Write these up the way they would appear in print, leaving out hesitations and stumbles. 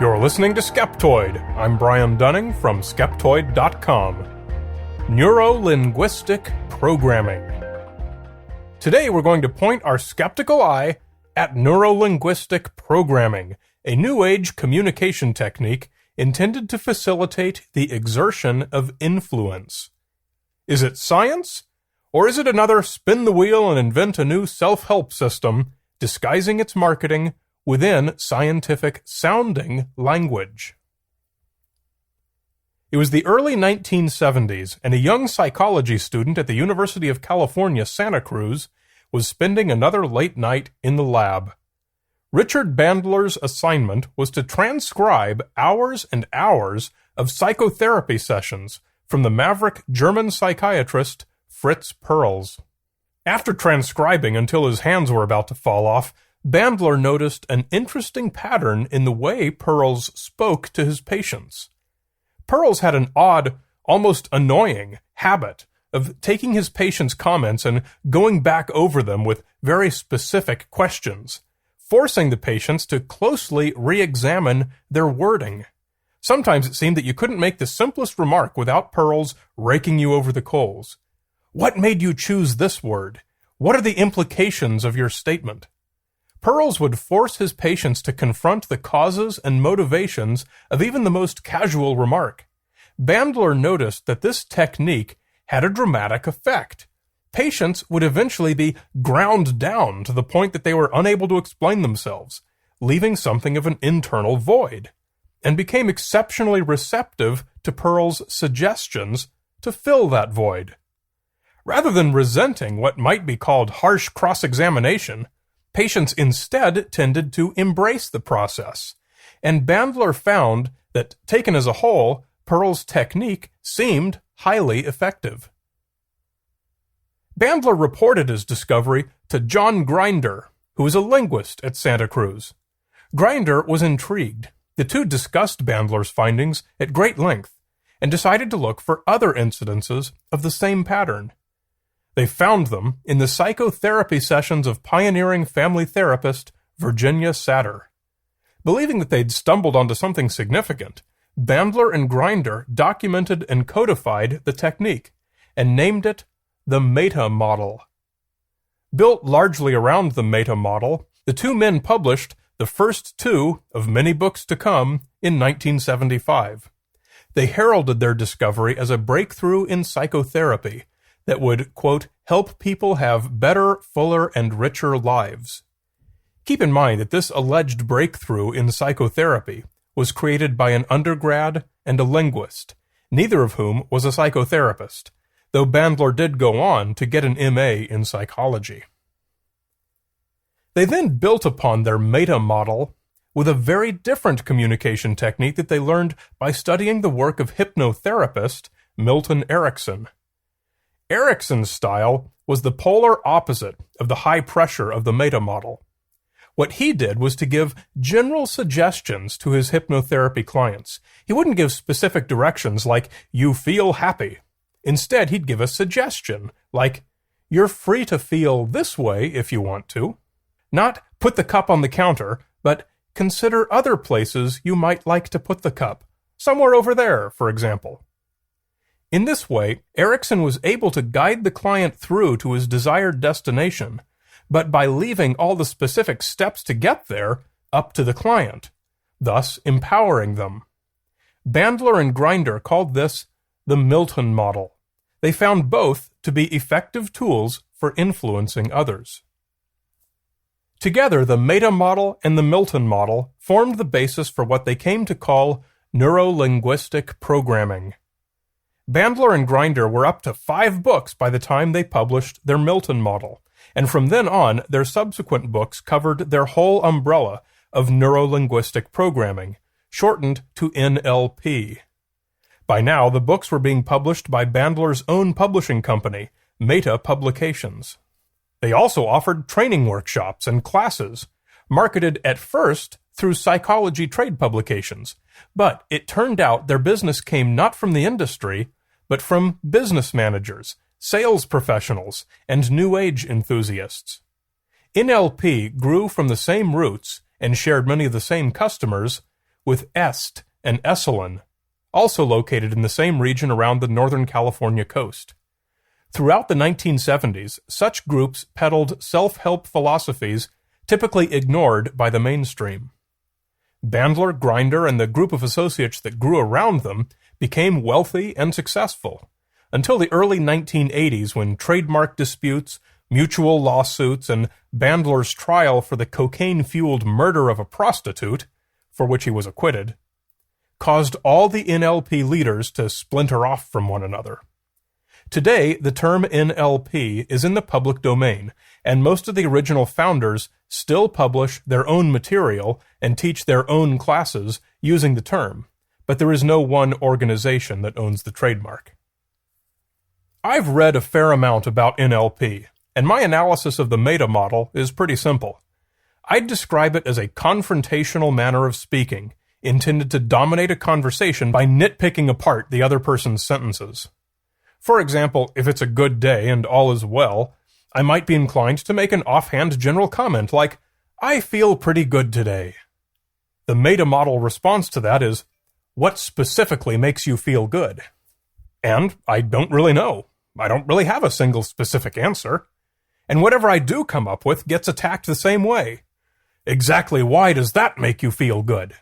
You're listening to Skeptoid. I'm Brian Dunning from Skeptoid.com. Neuro-linguistic Programming. Today we're going to point our skeptical eye at neuro-linguistic programming, a new age communication technique intended to facilitate the exertion of influence. Is it science? Or is it another spin the wheel and invent a new self-help system disguising its marketing within scientific-sounding language? It was the early 1970s, and a young psychology student at the University of California, Santa Cruz, was spending another late night in the lab. Richard Bandler's assignment was to transcribe hours and hours of psychotherapy sessions from the maverick German psychiatrist Fritz Perls. After transcribing until his hands were about to fall off, Bandler noticed an interesting pattern in the way Perls spoke to his patients. Perls had an odd, almost annoying habit of taking his patients' comments and going back over them with very specific questions, forcing the patients to closely re-examine their wording. Sometimes it seemed that you couldn't make the simplest remark without Perls raking you over the coals. What made you choose this word? What are the implications of your statement? Perls would force his patients to confront the causes and motivations of even the most casual remark. Bandler noticed that this technique had a dramatic effect. Patients would eventually be ground down to the point that they were unable to explain themselves, leaving something of an internal void, and became exceptionally receptive to Perls' suggestions to fill that void. Rather than resenting what might be called harsh cross-examination, patients instead tended to embrace the process, and Bandler found that, taken as a whole, Perls' technique seemed highly effective. Bandler reported his discovery to John Grinder, who was a linguist at Santa Cruz. Grinder was intrigued. The two discussed Bandler's findings at great length and decided to look for other incidences of the same pattern. They found them in the psychotherapy sessions of pioneering family therapist Virginia Satter. Believing that they'd stumbled onto something significant, Bandler and Grinder documented and codified the technique and named it the Meta Model. Built largely around the Meta Model, the two men published the first two of many books to come in 1975. They heralded their discovery as a breakthrough in psychotherapy that would, quote, help people have better, fuller, and richer lives. Keep in mind that this alleged breakthrough in psychotherapy was created by an undergrad and a linguist, neither of whom was a psychotherapist, though Bandler did go on to get an M.A. in psychology. They then built upon their meta model with a very different communication technique that they learned by studying the work of hypnotherapist Milton Erickson. Erickson's style was the polar opposite of the high pressure of the meta model. What he did was to give general suggestions to his hypnotherapy clients. He wouldn't give specific directions like, you feel happy. Instead, he'd give a suggestion like, you're free to feel this way if you want to. Not put the cup on the counter, but consider other places you might like to put the cup. Somewhere over there, for example. In this way, Erickson was able to guide the client through to his desired destination, but by leaving all the specific steps to get there up to the client, thus empowering them. Bandler and Grinder called this the Milton Model. They found both to be effective tools for influencing others. Together, the Meta Model and the Milton Model formed the basis for what they came to call neuro-linguistic programming. Bandler and Grinder were up to 5 books by the time they published their Milton Model, and from then on, their subsequent books covered their whole umbrella of neuro-linguistic programming, shortened to NLP. By now, the books were being published by Bandler's own publishing company, Meta Publications. They also offered training workshops and classes, marketed at first through psychology trade publications, but it turned out their business came not from the industry, but from business managers, sales professionals, and New Age enthusiasts. NLP grew from the same roots and shared many of the same customers with est and Esalen, also located in the same region around the Northern California coast. Throughout the 1970s, such groups peddled self-help philosophies typically ignored by the mainstream. Bandler, Grinder, and the group of associates that grew around them became wealthy and successful, until the early 1980s when trademark disputes, mutual lawsuits, and Bandler's trial for the cocaine-fueled murder of a prostitute, for which he was acquitted, caused all the NLP leaders to splinter off from one another. Today, the term NLP is in the public domain, and most of the original founders still publish their own material and teach their own classes using the term, but there is no one organization that owns the trademark. I've read a fair amount about NLP, and my analysis of the meta model is pretty simple. I'd describe it as a confrontational manner of speaking, intended to dominate a conversation by nitpicking apart the other person's sentences. For example, if it's a good day and all is well, I might be inclined to make an offhand general comment like, "I feel pretty good today." The meta model response to that is, "What specifically makes you feel good?" And I don't really know. I don't really have a single specific answer. And whatever I do come up with gets attacked the same way. Exactly why does that make you feel good?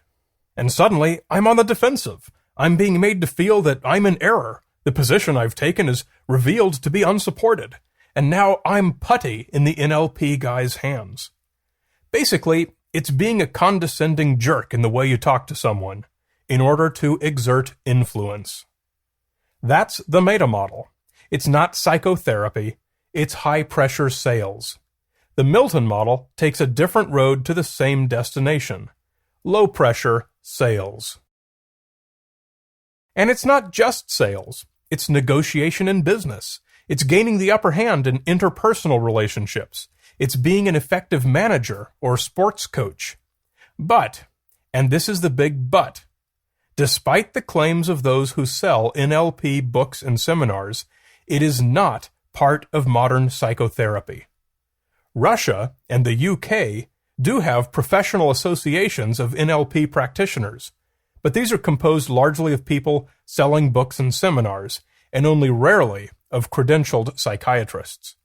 And suddenly, I'm on the defensive. I'm being made to feel that I'm in error. The position I've taken is revealed to be unsupported. And now I'm putty in the NLP guy's hands. Basically, it's being a condescending jerk in the way you talk to someone, in order to exert influence. That's the meta model. It's not psychotherapy. It's high-pressure sales. The Milton model takes a different road to the same destination. Low-pressure sales. And it's not just sales. It's negotiation in business. It's gaining the upper hand in interpersonal relationships. It's being an effective manager or sports coach. But, and this is the big but, despite the claims of those who sell NLP books and seminars, it is not part of modern psychotherapy. Russia and the UK do have professional associations of NLP practitioners, but these are composed largely of people selling books and seminars, and only rarely of credentialed psychiatrists.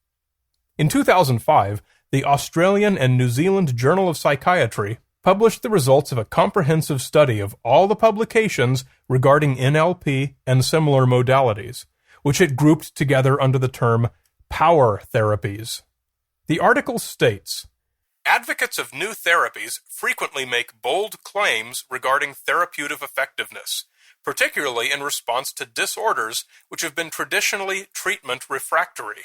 In 2005, the Australian and New Zealand Journal of Psychiatry published the results of a comprehensive study of all the publications regarding NLP and similar modalities, which it grouped together under the term power therapies. The article states, "Advocates of new therapies frequently make bold claims regarding therapeutic effectiveness, particularly in response to disorders which have been traditionally treatment refractory.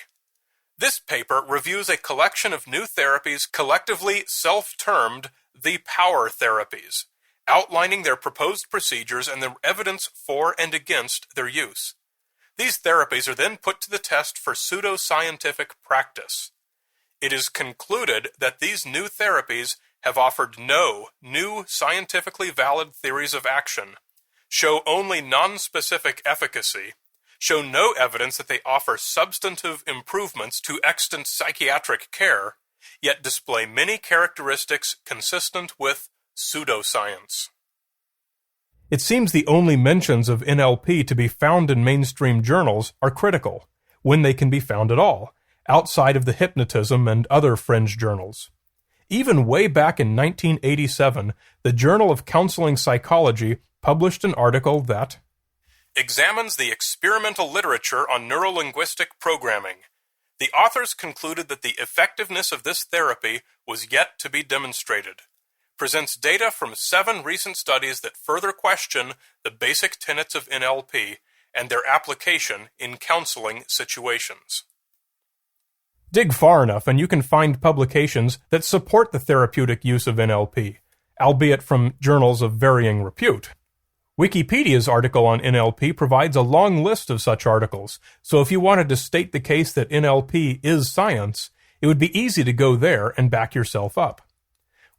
This paper reviews a collection of new therapies collectively self-termed the power therapies, outlining their proposed procedures and the evidence for and against their use. These therapies are then put to the test for pseudoscientific practice. It is concluded that these new therapies have offered no new scientifically valid theories of action, show only non-specific efficacy, show no evidence that they offer substantive improvements to extant psychiatric care, yet display many characteristics consistent with pseudoscience." It seems the only mentions of NLP to be found in mainstream journals are critical, when they can be found at all, outside of the hypnotism and other fringe journals. Even way back in 1987, the Journal of Counseling Psychology published an article that examines the experimental literature on neuro-linguistic programming. The authors concluded that the effectiveness of this therapy was yet to be demonstrated. Presents data from 7 recent studies that further question the basic tenets of NLP and their application in counseling situations. Dig far enough and you can find publications that support the therapeutic use of NLP, albeit from journals of varying repute. Wikipedia's article on NLP provides a long list of such articles, so if you wanted to state the case that NLP is science, it would be easy to go there and back yourself up.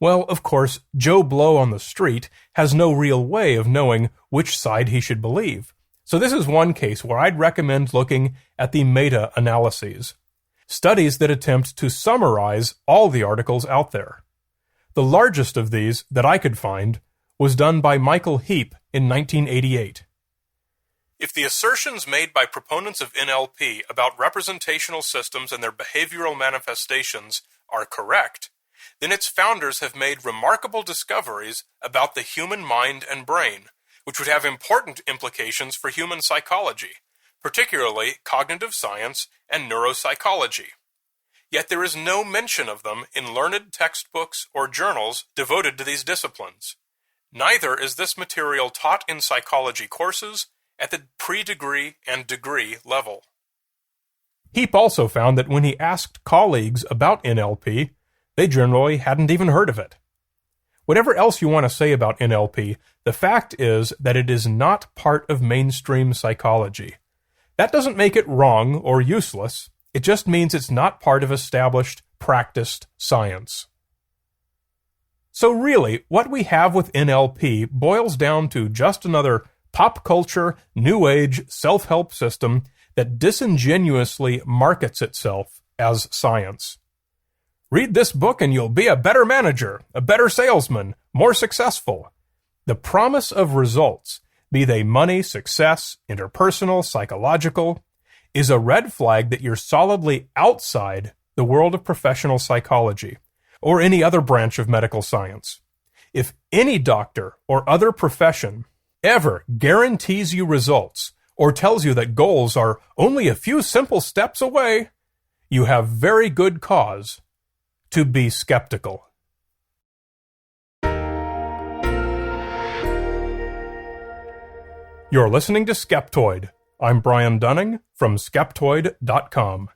Well, of course, Joe Blow on the street has no real way of knowing which side he should believe, so this is one case where I'd recommend looking at the meta-analyses, studies that attempt to summarize all the articles out there. The largest of these that I could find was done by Michael Heap in 1988. If the assertions made by proponents of NLP about representational systems and their behavioral manifestations are correct, then its founders have made remarkable discoveries about the human mind and brain, which would have important implications for human psychology, particularly cognitive science and neuropsychology. Yet there is no mention of them in learned textbooks or journals devoted to these disciplines. Neither is this material taught in psychology courses at the pre-degree and degree level. Heap also found that when he asked colleagues about NLP, they generally hadn't even heard of it. Whatever else you want to say about NLP, the fact is that it is not part of mainstream psychology. That doesn't make it wrong or useless. It just means it's not part of established, practiced science. So really, what we have with NLP boils down to just another pop culture, new age, self-help system that disingenuously markets itself as science. Read this book and you'll be a better manager, a better salesman, more successful. The promise of results, be they money, success, interpersonal, psychological, is a red flag that you're solidly outside the world of professional psychology or any other branch of medical science. If any doctor or other profession ever guarantees you results or tells you that goals are only a few simple steps away, you have very good cause to be skeptical. You're listening to Skeptoid. I'm Brian Dunning from Skeptoid.com.